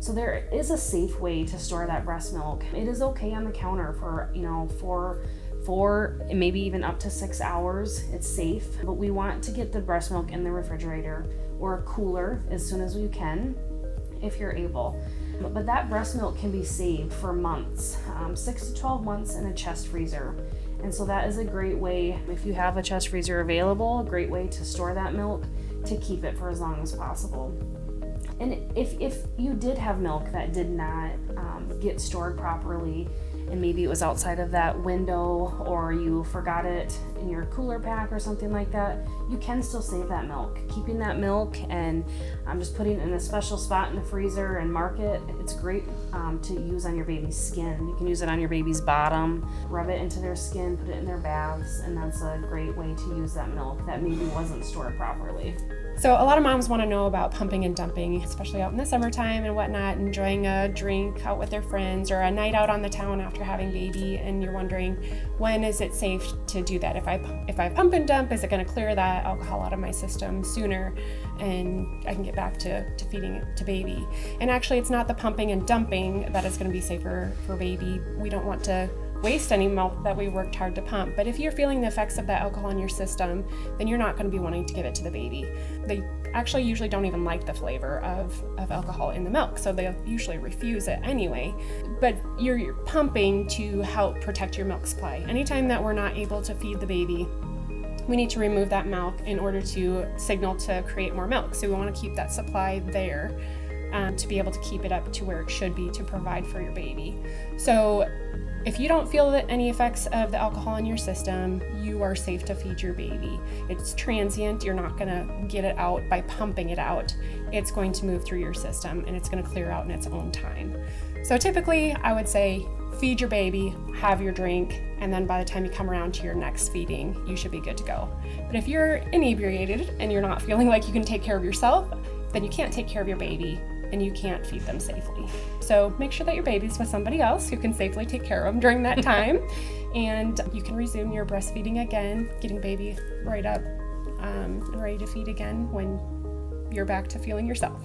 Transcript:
So there is a safe way to store that breast milk. It is okay on the counter for, four, maybe even up to 6 hours. It's safe, but we want to get the breast milk in the refrigerator or a cooler as soon as we can, if you're able. But that breast milk can be saved for months, 6 to 12 months in a chest freezer. And so that is a great way, if you have a chest freezer available, a great way to store that milk to keep it for as long as possible. And if you did have milk that did not get stored properly, and maybe it was outside of that window, or you forgot it in your cooler pack or something like that, you can still save that milk. Keeping that milk and just putting it in a special spot in the freezer and mark it, it's great to use on your baby's skin. You can use it on your baby's bottom, rub it into their skin, put it in their baths, and that's a great way to use that milk that maybe wasn't stored properly. So a lot of moms want to know about pumping and dumping, especially out in the summertime and whatnot, enjoying a drink out with their friends or a night out on the town after having baby, and you're wondering, when is it safe to do that? If I pump and dump, is it going to clear that alcohol out of my system sooner and I can get back to feeding it to baby? And actually, it's not the pumping and dumping that is going to be safer for baby. We don't want to waste any milk that we worked hard to pump. But if you're feeling the effects of that alcohol in your system, then you're not going to be wanting to give it to the baby. They actually usually don't even like the flavor of alcohol in the milk, so they'll usually refuse it anyway. But you're pumping to help protect your milk supply. Anytime that we're not able to feed the baby, we need to remove that milk in order to signal to create more milk. So we want to keep that supply there to be able to keep it up to where it should be to provide for your baby. So if you don't feel any effects of the alcohol in your system, you are safe to feed your baby. It's transient. You're not going to get it out by pumping it out. It's going to move through your system and it's going to clear out in its own time. So typically, I would say feed your baby, have your drink, and then by the time you come around to your next feeding, you should be good to go. But if you're inebriated and you're not feeling like you can take care of yourself, then you can't take care of your baby and you can't feed them safely. So make sure that your baby's with somebody else who can safely take care of them during that time. And you can resume your breastfeeding again, getting baby right up and ready to feed again when you're back to feeling yourself.